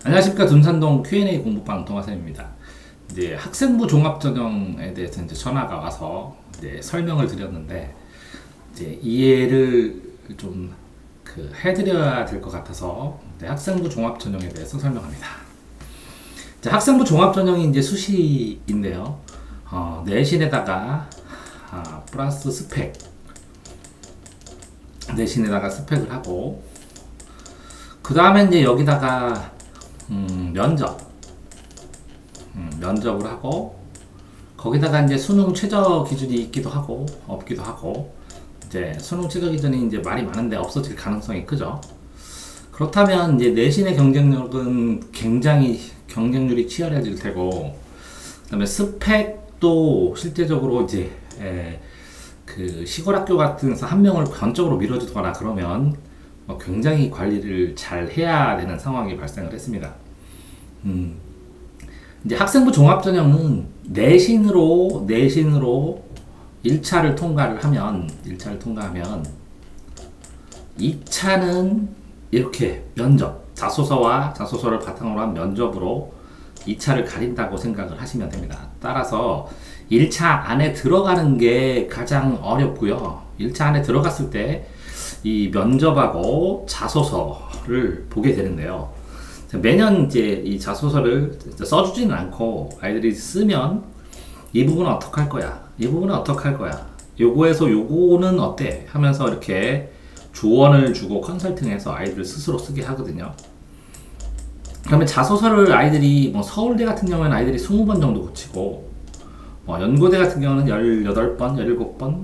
안녕하십니까. 둔산동 Q&A 공부방 동화쌤입니다. 이제 학생부 종합전형에 대해서 이제 전화가 와서 이제 설명을 드렸는데 이제 이해를 좀 해드려야 될 것 같아서 학생부 종합전형에 대해서 설명합니다. 이제 학생부 종합전형이 이제 수시인데요. 내신에다가 플러스 스펙, 내신에다가 스펙을 하고 그 다음에 이제 여기다가 면접을 하고 거기다가 이제 수능 최저 기준이 있기도 하고 없기도 하고 이제 수능 최저 기준이 이제 말이 많은데 없어질 가능성이 크죠. 그렇다면 이제 내신의 경쟁력은 굉장히 경쟁률이 치열해질 테고 그다음에 스펙도 실제적으로 이제 그 시골 학교 같은 데서 한 명을 전적으로 밀어주거나 그러면 굉장히 관리를 잘 해야 되는 상황이 발생을 했습니다. 이제 학생부 종합전형은 내신으로 1차를 통과를 하면 2차는 이렇게 면접, 자소서와 자소서를 바탕으로 한 면접으로 2차를 가린다고 생각을 하시면 됩니다. 따라서 1차 안에 들어가는 게 가장 어렵고요. 1차 안에 들어갔을 때 이 면접하고 자소서를 보게 되는데요. 매년 이제 이 자소서를 써주지는 않고 아이들이 쓰면 이 부분은 어떻게 할 거야? 이 부분은 어떻게 할 거야? 요거에서 요거는 어때? 하면서 이렇게 조언을 주고 컨설팅해서 아이들 스스로 쓰게 하거든요. 그러면 자소서를 아이들이 서울대 같은 경우에는 아이들이 20번 정도 고치고 연고대 같은 경우는 18번, 17번,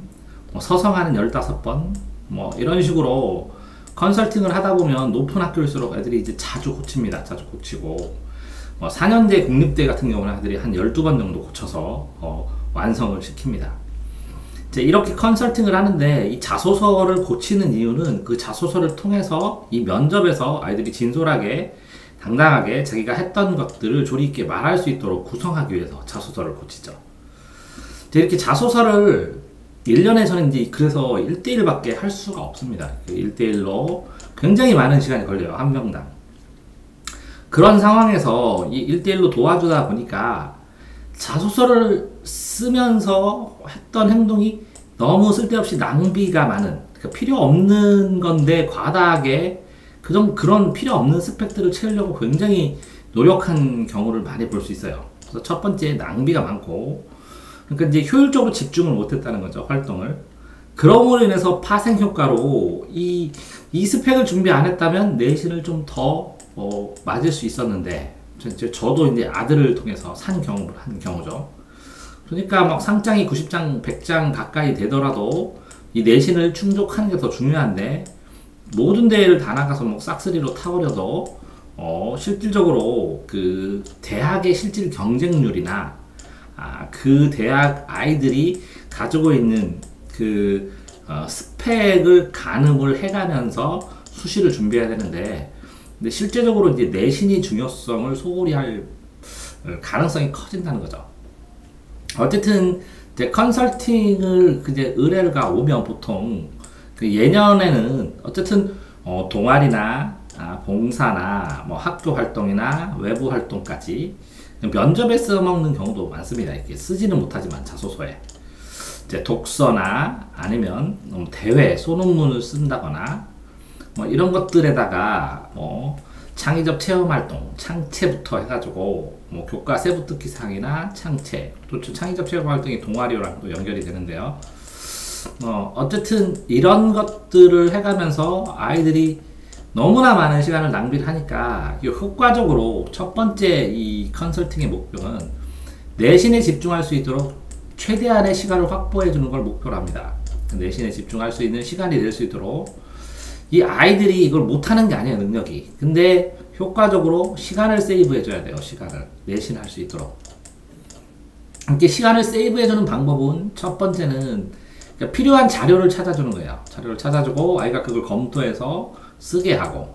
서성하는 15번 이런 식으로 컨설팅을 하다 보면 높은 학교일수록 애들이 이제 자주 고칩니다. 자주 고치고 4년제 국립대 같은 경우는 애들이 한 12번 정도 고쳐서 완성을 시킵니다. 이제 이렇게 컨설팅을 하는데 이 자소서를 고치는 이유는 그 자소서를 통해서 이 면접에서 아이들이 진솔하게 당당하게 자기가 했던 것들을 조리 있게 말할 수 있도록 구성하기 위해서 자소서를 고치죠. 이렇게 자소서를 1년에서는 이제 그래서 1대1 밖에 할 수가 없습니다. 1대1로 굉장히 많은 시간이 걸려요. 한 명당. 그런 상황에서 이 1대1로 도와주다 보니까 자소서를 쓰면서 했던 행동이 너무 쓸데없이 낭비가 많은, 그러니까 필요 없는 건데 과다하게 그런 필요 없는 스펙들을 채우려고 굉장히 노력한 경우를 많이 볼 수 있어요. 그래서 첫 번째 낭비가 많고 그러니까 이제 효율적으로 집중을 못했다는 거죠, 활동을. 그럼으로 인해서 파생 효과로 이 스펙을 준비 안 했다면 내신을 좀 더 맞을 수 있었는데, 저도 이제 아들을 통해서 산 경험을 한 경우죠. 그러니까 막 상장이 90장, 100장 가까이 되더라도 이 내신을 충족하는 게 더 중요한데, 모든 대회를 다 나가서 싹쓸이로 타오려도 실질적으로 그 대학의 실질 경쟁률이나 그 대학 아이들이 가지고 있는 그 스펙을 가늠을 해가면서 수시를 준비해야 되는데, 근데 실제적으로 이제 내신이 중요성을 소홀히 할 가능성이 커진다는 거죠. 어쨌든 이제 컨설팅을 이제 의뢰가 오면 보통 그 예년에는 어쨌든 동아리나 봉사나 학교 활동이나 외부 활동까지 면접에 써먹는 경우도 많습니다. 이렇게 쓰지는 못하지만 자소서에 이제 독서나 아니면 대회, 소논문을 쓴다거나 이런 것들에다가 창의적 체험활동, 창체부터 해가지고 교과 세부 듣기 상이나 창체, 또 창의적 체험활동이 동아리랑도 연결이 되는데요. 어쨌든 이런 것들을 해가면서 아이들이 너무나 많은 시간을 낭비를 하니까 효과적으로 첫 번째 이 컨설팅의 목표는 내신에 집중할 수 있도록 최대한의 시간을 확보해 주는 걸 목표로 합니다. 내신에 집중할 수 있는 시간이 될 수 있도록 이 아이들이 이걸 못하는 게 아니에요, 능력이. 근데 효과적으로 시간을 세이브 해줘야 돼요. 시간을 내신 할 수 있도록. 이렇게 시간을 세이브 해주는 방법은 첫 번째는 필요한 자료를 찾아주는 거예요. 자료를 찾아주고 아이가 그걸 검토해서 쓰게 하고,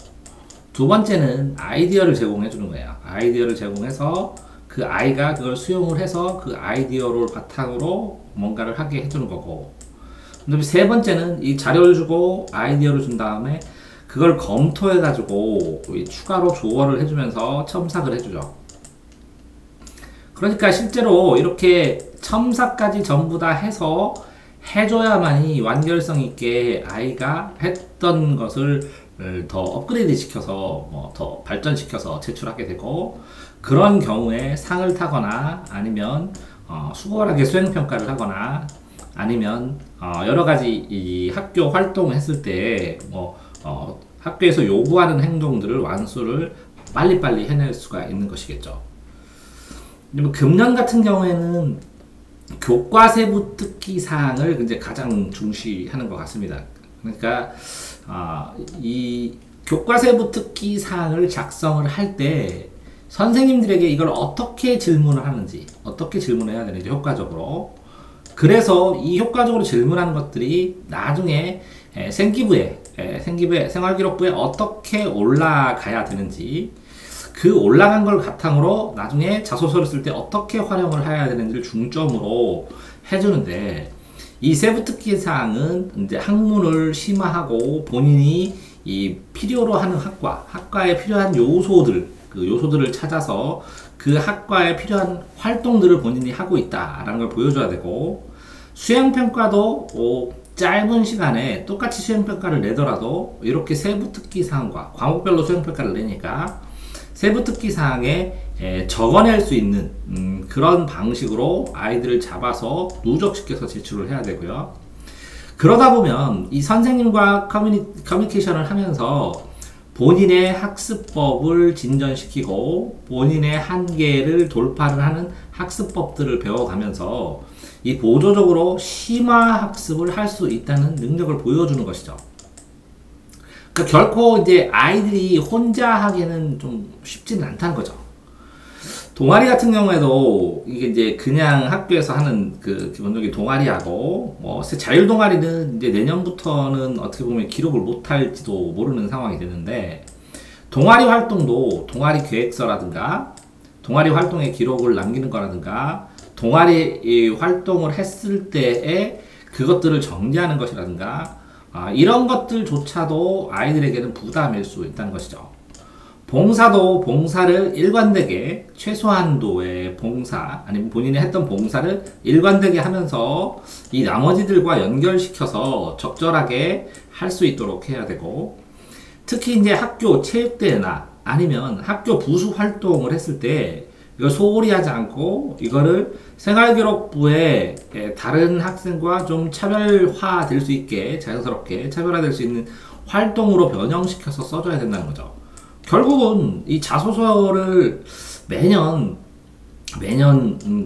두 번째는 아이디어를 제공해 주는 거예요. 아이디어를 제공해서 그 아이가 그걸 수용을 해서 그 아이디어를 바탕으로 뭔가를 하게 해주는 거고, 그다음에 세 번째는 이 자료를 주고 아이디어를 준 다음에 그걸 검토해가지고 추가로 조언을 해주면서 첨삭을 해주죠. 그러니까 실제로 이렇게 첨삭까지 전부 다 해서 해줘야만이 완결성 있게 아이가 했던 것을 더 업그레이드 시켜서 더 발전시켜서 제출하게 되고, 그런 경우에 상을 타거나 아니면 수월하게 수행평가를 하거나 아니면 여러가지 이 학교 활동을 했을 때 학교에서 요구하는 행동들을 완수를 빨리빨리 해낼 수가 있는 것이겠죠. 금년 같은 경우에는 교과세부 특기 사항을 이제 가장 중시하는 것 같습니다. 그러니까 이 교과세부 특기 사항을 작성을 할 때 선생님들에게 이걸 어떻게 질문을 하는지, 어떻게 질문해야 되는지 효과적으로, 그래서 이 효과적으로 질문하는 것들이 나중에 생기부에 생활기록부에 어떻게 올라가야 되는지, 그 올라간 걸 바탕으로 나중에 자소서를 쓸 때 어떻게 활용을 해야 되는지를 중점으로 해주는데, 이 세부 특기 사항은 이제 학문을 심화하고 본인이 이 필요로 하는 학과에 필요한 그 요소들을 찾아서 그 학과에 필요한 활동들을 본인이 하고 있다라는 걸 보여줘야 되고, 수행평가도 짧은 시간에 똑같이 수행평가를 내더라도 이렇게 세부 특기 사항과 과목별로 수행평가를 내니까 세부 특기 사항에 적어낼 수 있는 그런 방식으로 아이들을 잡아서 누적시켜서 제출을 해야 되고요. 그러다 보면 이 선생님과 커뮤니케이션을 하면서 본인의 학습법을 진전시키고 본인의 한계를 돌파를 하는 학습법들을 배워가면서 이 보조적으로 심화 학습을 할 수 있다는 능력을 보여주는 것이죠. 그러니까 결코 이제 아이들이 혼자 하기에는 좀 쉽지는 않다는 거죠. 동아리 같은 경우에도 이게 이제 그냥 학교에서 하는 그 기본적인 동아리하고 자율 동아리는 이제 내년부터는 어떻게 보면 기록을 못할지도 모르는 상황이 되는데, 동아리 활동도 동아리 계획서라든가 동아리 활동의 기록을 남기는 거라든가 동아리 활동을 했을 때에 그것들을 정리하는 것이라든가 이런 것들조차도 아이들에게는 부담일 수 있다는 것이죠. 봉사도 봉사를 일관되게 최소한도의 봉사 아니면 본인이 했던 봉사를 일관되게 하면서 이 나머지들과 연결시켜서 적절하게 할 수 있도록 해야 되고, 특히 이제 학교 체육대회나 아니면 학교 부수 활동을 했을 때 이걸 소홀히 하지 않고 이거를 생활기록부에 다른 학생과 좀 차별화 될 수 있게, 자연스럽게 차별화될 수 있는 활동으로 변형시켜서 써줘야 된다는 거죠. 결국은 이 자소서를 매년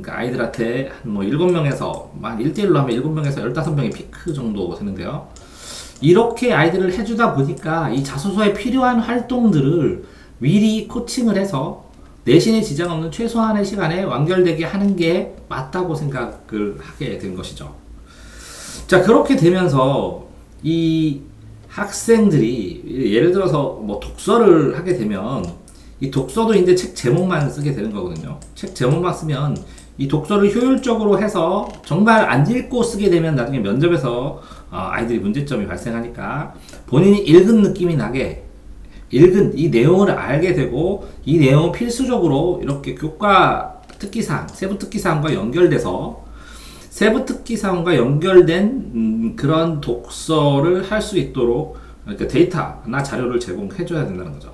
아이들한테 한 7명에서 1대1로 하면 7명에서 15명이 피크 정도 되는데요. 이렇게 아이들을 해주다 보니까 이 자소서에 필요한 활동들을 미리 코칭을 해서 내신에 지장 없는 최소한의 시간에 완결되게 하는 게 맞다고 생각을 하게 된 것이죠. 자, 그렇게 되면서 이 학생들이 예를 들어서 독서를 하게 되면 이 독서도 이제 책 제목만 쓰게 되는 거거든요. 책 제목만 쓰면 이 독서를 효율적으로 해서 정말 안 읽고 쓰게 되면 나중에 면접에서 아이들이 문제점이 발생하니까 본인이 읽은 느낌이 나게 읽은 이 내용을 알게 되고, 이 내용은 필수적으로 이렇게 교과 특기사항, 세부 특기사항과 연결돼서 세부 특기사항과 연결된 그런 독서를 할 수 있도록 이렇게 데이터나 자료를 제공해줘야 된다는 거죠.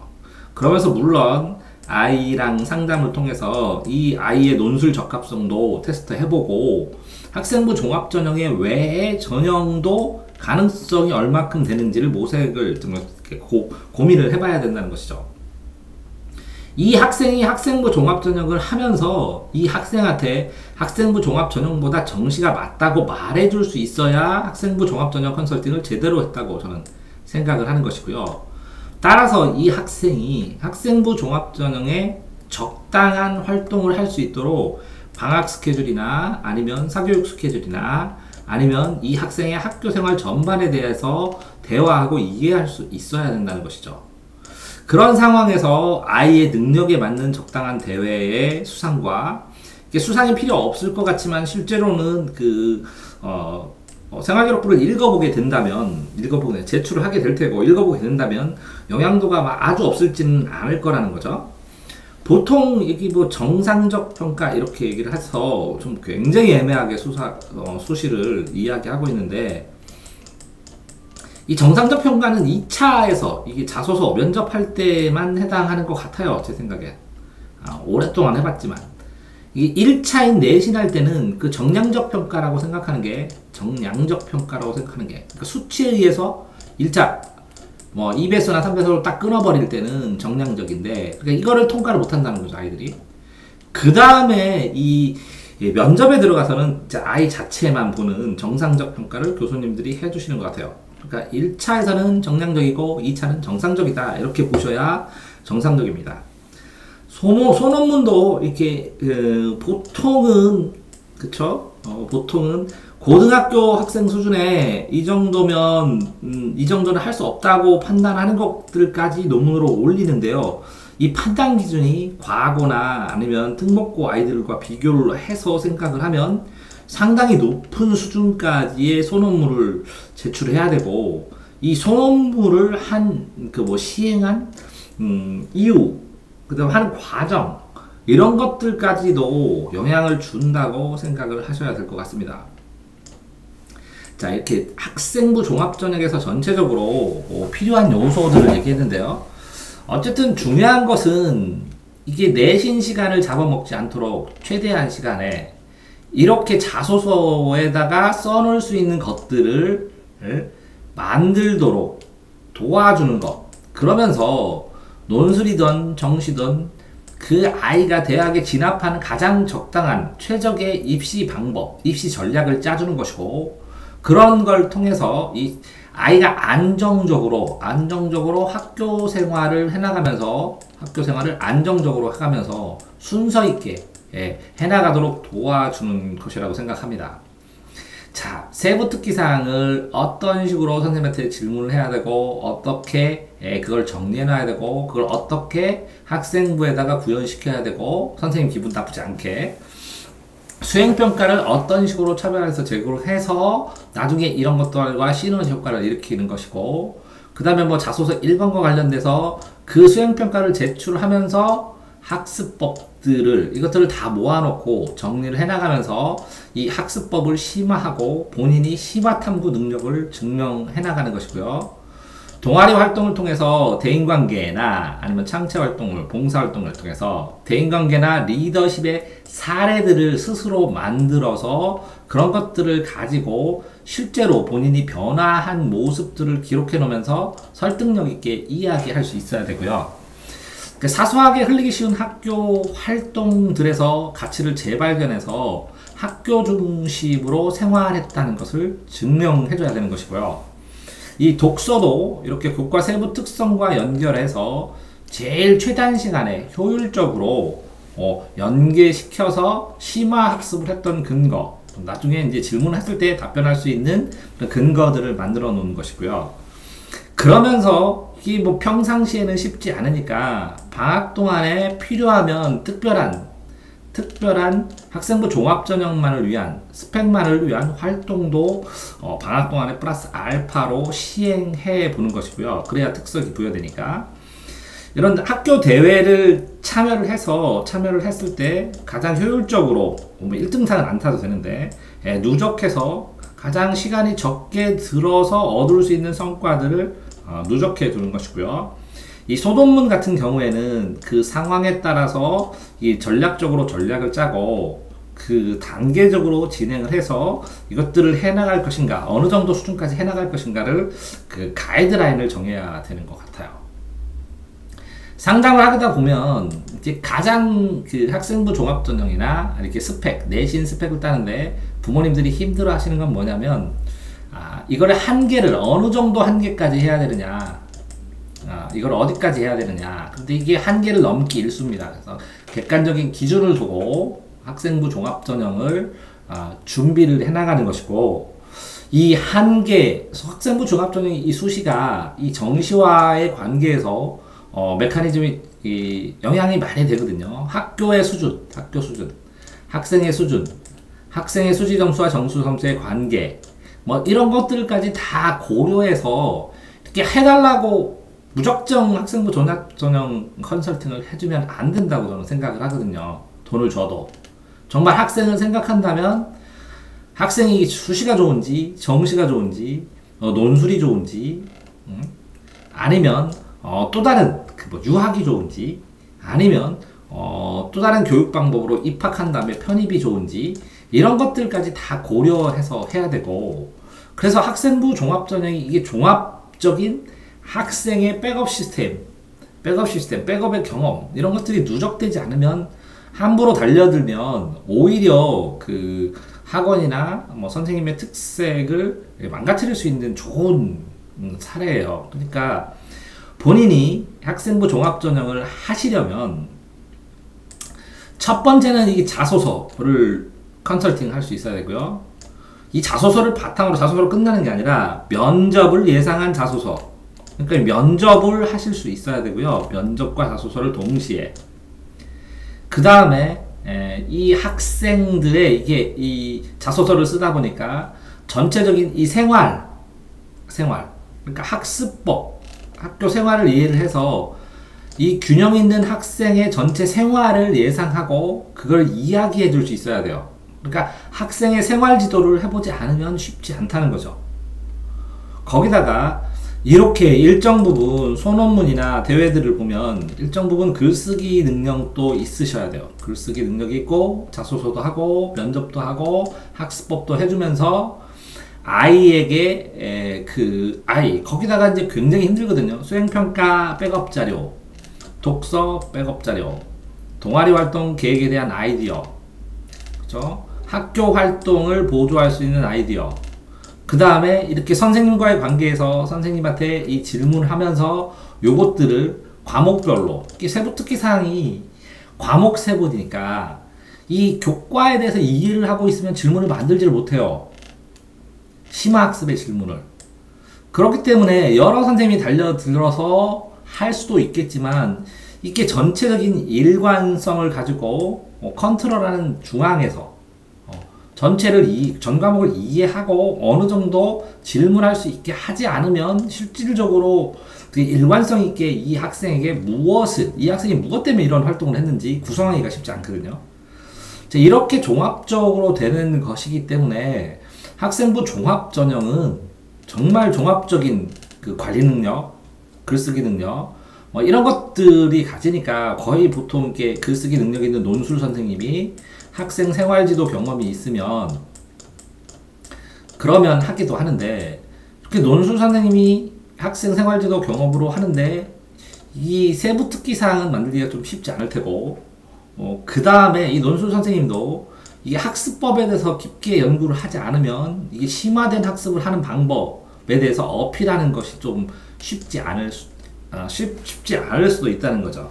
그러면서 물론 아이랑 상담을 통해서 이 아이의 논술 적합성도 테스트 해보고 학생부 종합전형의 외의 전형도 가능성이 얼마큼 되는지를 모색을 고민을 해봐야 된다는 것이죠. 이 학생이 학생부 종합전형을 하면서 이 학생한테 학생부 종합전형보다 정시가 맞다고 말해줄 수 있어야 학생부 종합전형 컨설팅을 제대로 했다고 저는 생각을 하는 것이고요. 따라서 이 학생이 학생부 종합전형에 적당한 활동을 할 수 있도록 방학 스케줄이나 아니면 사교육 스케줄이나 아니면 이 학생의 학교 생활 전반에 대해서 대화하고 이해할 수 있어야 된다는 것이죠. 그런 상황에서 아이의 능력에 맞는 적당한 대회의 수상과, 수상이 필요 없을 것 같지만 실제로는 생활기록부를 읽어보게 된다면, 제출을 하게 될 테고, 읽어보게 된다면, 영향도가 막 아주 없을지는 않을 거라는 거죠. 보통, 여기 뭐 정상적 평가 이렇게 얘기를 해서 좀 굉장히 애매하게 수시를 이야기하고 있는데, 이 정상적 평가는 2차에서 이게 자소서 면접할 때만 해당하는 것 같아요. 제 생각에. 오랫동안 해봤지만. 이게 1차인 내신할 때는 그 정량적 평가라고 생각하는 게, 그러니까 수치에 의해서 1차, 뭐 2배수나 3배수로 딱 끊어버릴 때는 정량적인데, 그러니까 이거를 통과를 못한다는 거죠, 아이들이. 그 다음에 이 면접에 들어가서는 아이 자체만 보는 정상적 평가를 교수님들이 해주시는 것 같아요. 그러니까 1차에서는 정량적이고 2차는 정상적이다, 이렇게 보셔야 정상적입니다. 소논문도 이렇게 보통은, 그쵸? 보통은 고등학교 학생 수준에 이 정도면 이 정도는 할 수 없다고 판단하는 것들까지 논문으로 올리는데요. 이 판단 기준이 과거나 아니면 특목고 아이들과 비교를 해서 생각을 하면 상당히 높은 수준까지의 소논문을 제출해야 되고, 이 소논문을 시행한 이유, 그다음 하는 과정, 이런 것들까지도 영향을 준다고 생각을 하셔야 될 것 같습니다. 자, 이렇게 학생부 종합전형에서 전체적으로 필요한 요소들을 얘기했는데요. 어쨌든 중요한 것은 이게 내신 시간을 잡아먹지 않도록 최대한 시간에 이렇게 자소서에다가 써놓을 수 있는 것들을 만들도록 도와주는 것. 그러면서 논술이든 정시든 그 아이가 대학에 진학하는 가장 적당한 최적의 입시 방법, 입시 전략을 짜주는 것이고, 그런 걸 통해서 이 아이가 안정적으로 학교 생활을 해나가면서, 학교 생활을 안정적으로 해가면서 순서 있게 해나가도록 도와주는 것이라고 생각합니다. 자, 세부 특기사항을 어떤 식으로 선생님한테 질문을 해야 되고, 어떻게 그걸 정리해 놔야 되고, 그걸 어떻게 학생부에다가 구현시켜야 되고, 선생님 기분 나쁘지 않게 수행평가를 어떤 식으로 차별해서 제공을 해서 나중에 이런 것들과 시너지 효과를 일으키는 것이고, 그 다음에 뭐 자소서 1번과 관련돼서 그 수행평가를 제출하면서 이것들을 다 모아놓고 정리를 해나가면서 이 학습법을 심화하고 본인이 심화탐구 능력을 증명해나가는 것이고요. 동아리 활동을 통해서 대인관계나 아니면 창체활동을, 봉사활동을 통해서 대인관계나 리더십의 사례들을 스스로 만들어서 그런 것들을 가지고 실제로 본인이 변화한 모습들을 기록해 놓으면서 설득력 있게 이야기할 수 있어야 되고요. 사소하게 흘리기 쉬운 학교 활동들에서 가치를 재발견해서 학교 중심으로 생활했다는 것을 증명해줘야 되는 것이고요. 이 독서도 이렇게 교과 세부 특성과 연결해서 제일 최단 시간에 효율적으로 연계시켜서 심화 학습을 했던 근거, 나중에 이제 질문했을 때 답변할 수 있는 근거들을 만들어 놓는 것이고요. 그러면서 이게 뭐 평상시에는 쉽지 않으니까 방학 동안에 필요하면 특별한 학생부 종합전형만을 위한, 스펙만을 위한 활동도 방학 동안에 플러스 알파로 시행해 보는 것이고요. 그래야 특석이 부여되니까. 이런 학교 대회를 참여를 했을 때 가장 효율적으로, 1등상은 안 타도 되는데, 누적해서 가장 시간이 적게 들어서 얻을 수 있는 성과들을 누적해 두는 것이고요. 이 소논문 같은 경우에는 그 상황에 따라서 이 전략적으로 전략을 짜고 그 단계적으로 진행을 해서 이것들을 해나갈 것인가, 어느 정도 수준까지 해나갈 것인가를 그 가이드라인을 정해야 되는 것 같아요. 상담을 하다 보면 이제 가장 그 학생부 종합전형이나 이렇게 내신 스펙을 따는데 부모님들이 힘들어 하시는 건 뭐냐면, 이거를 한계를 어느 정도 한계까지 해야 되느냐, 이걸 어디까지 해야 되느냐. 근데 이게 한계를 넘기 일수입니다. 그래서 객관적인 기준을 두고 학생부 종합전형을 준비를 해나가는 것이고, 이 학생부 종합전형 이 수시가 이 정시와의 관계에서 메커니즘이 영향이 많이 되거든요. 학교 수준, 학생의 수준, 학생의 수지 점수와 정수 점수의 관계, 뭐 이런 것들까지 다 고려해서 이렇게 해달라고 무작정 학생부 전형 컨설팅을 해주면 안 된다고 저는 생각을 하거든요. 돈을 줘도. 정말 학생을 생각한다면 학생이 수시가 좋은지 정시가 좋은지 논술이 좋은지 아니면 또 다른 뭐 유학이 좋은지 아니면 또 다른 교육 방법으로 입학한 다음에 편입이 좋은지 이런 것들까지 다 고려해서 해야 되고, 그래서 학생부 종합전형이 이게 종합적인 학생의 백업의 경험 이런 것들이 누적되지 않으면 함부로 달려들면 오히려 그 학원이나 뭐 선생님의 특색을 망가뜨릴 수 있는 좋은 사례예요. 그러니까 본인이 학생부 종합전형을 하시려면 첫 번째는 이 자소서를 컨설팅 할 수 있어야 되고요. 이 자소서를 바탕으로 자소서로 끝나는 게 아니라 면접을 예상한 자소서, 그러니까 면접을 하실 수 있어야 되고요. 면접과 자소서를 동시에. 그 다음에 이 학생들의 이게 이 자소서를 쓰다 보니까 전체적인 이 생활, 그러니까 학습법, 학교 생활을 이해를 해서 이 균형 있는 학생의 전체 생활을 예상하고 그걸 이야기해 줄 수 있어야 돼요. 그러니까 학생의 생활 지도를 해보지 않으면 쉽지 않다는 거죠. 거기다가 이렇게 일정 부분 소논문이나 대회들을 보면 일정 부분 글쓰기 능력도 있으셔야 돼요. 글쓰기 능력이 있고 자소서도 하고 면접도 하고 학습법도 해주면서 아이에게 거기다가 이제 굉장히 힘들거든요. 수행평가 백업 자료, 독서 백업 자료, 동아리 활동 계획에 대한 아이디어, 그렇죠? 학교 활동을 보조할 수 있는 아이디어. 그 다음에 이렇게 선생님과의 관계에서 선생님한테 이 질문하면서 요것들을 과목별로, 세부 특기 사항이 과목 세부니까 이 교과에 대해서 이해를 하고 있으면 질문을 만들지를 못해요. 심화학습의 질문을. 그렇기 때문에 여러 선생님이 달려들어서 할 수도 있겠지만 이게 전체적인 일관성을 가지고 컨트롤하는 중앙에서 전 과목을 이해하고 어느 정도 질문할 수 있게 하지 않으면 실질적으로 일관성 있게 이 학생이 무엇 때문에 이런 활동을 했는지 구성하기가 쉽지 않거든요. 이렇게 종합적으로 되는 것이기 때문에 학생부 종합전형은 정말 종합적인 그 관리 능력, 글쓰기 능력, 뭐 이런 것들이 가지니까 거의 보통 이렇게 글쓰기 능력이 있는 논술 선생님이 학생 생활지도 경험이 있으면 그러면 하기도 하는데, 이렇게 논술 선생님이 학생 생활지도 경험으로 하는데 이 세부 특기 사항은 만들기가 좀 쉽지 않을 테고, 그 다음에 이 논술 선생님도 이 학습법에 대해서 깊게 연구를 하지 않으면 이게 심화된 학습을 하는 방법에 대해서 어필하는 것이 좀 쉽지 않을 수도 있다는 거죠.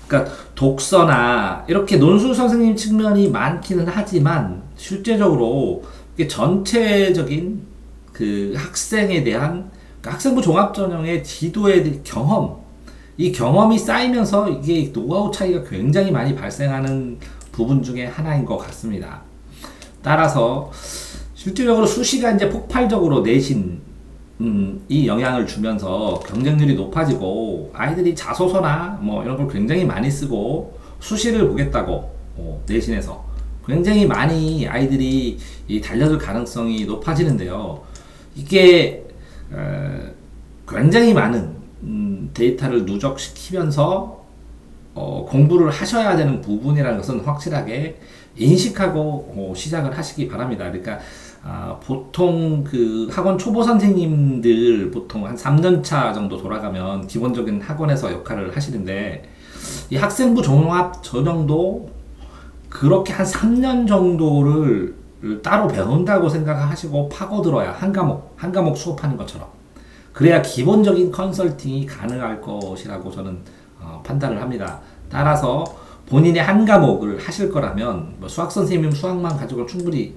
그러니까 독서나 이렇게 논술 선생님 측면이 많기는 하지만 실제적으로 이게 전체적인 그 학생에 대한, 그러니까 학생부 종합전형의 지도에 대한 경험, 이 경험이 쌓이면서 이게 노하우 차이가 굉장히 많이 발생하는 부분 중에 하나인 것 같습니다. 따라서 실질적으로 수시가 이제 폭발적으로 내신 이 영향을 주면서 경쟁률이 높아지고 아이들이 자소서나 뭐 이런 걸 굉장히 많이 쓰고 수시를 보겠다고 내신에서 굉장히 많이 아이들이 달려들 가능성이 높아지는데요. 이게 굉장히 많은 데이터를 누적시키면서 공부를 하셔야 되는 부분이라는 것은 확실하게 인식하고 시작을 하시기 바랍니다. 그러니까 보통 그 학원 초보 선생님들 보통 한 3년차 정도 돌아가면 기본적인 학원에서 역할을 하시는데, 이 학생부 종합 전형도 그렇게 한 3년 정도를 따로 배운다고 생각하시고 파고들어야 한 과목 수업하는 것처럼, 그래야 기본적인 컨설팅이 가능할 것이라고 저는 판단을 합니다. 따라서 본인의 한 과목을 하실 거라면 뭐 수학 선생님이면 수학만 가지고 충분히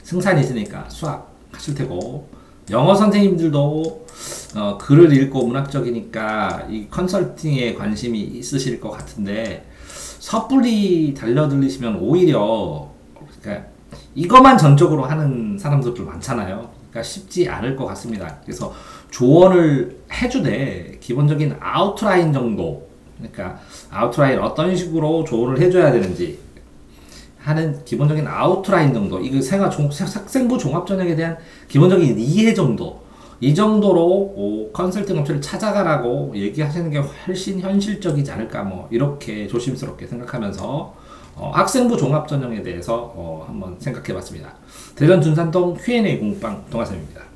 승산이 있으니까 수학 하실 테고, 영어 선생님들도 글을 읽고 문학적이니까 이 컨설팅에 관심이 있으실 것 같은데 섣불리 달려들리시면 오히려, 그러니까 이것만 전적으로 하는 사람들도 많잖아요. 그러니까 쉽지 않을 것 같습니다. 그래서 조언을 해주되 기본적인 아웃라인 정도, 그러니까 아웃라인 어떤 식으로 조언을 해줘야 되는지 하는 기본적인 아웃라인 정도, 이거 학생부 종합전형에 대한 기본적인 이해 정도, 이 정도로 컨설팅 업체를 찾아가라고 얘기하시는 게 훨씬 현실적이지 않을까, 뭐 이렇게 조심스럽게 생각하면서 학생부 종합전형에 대해서 한번 생각해 봤습니다. 대전 둔산동 Q&A 공부방 동아쌤입니다.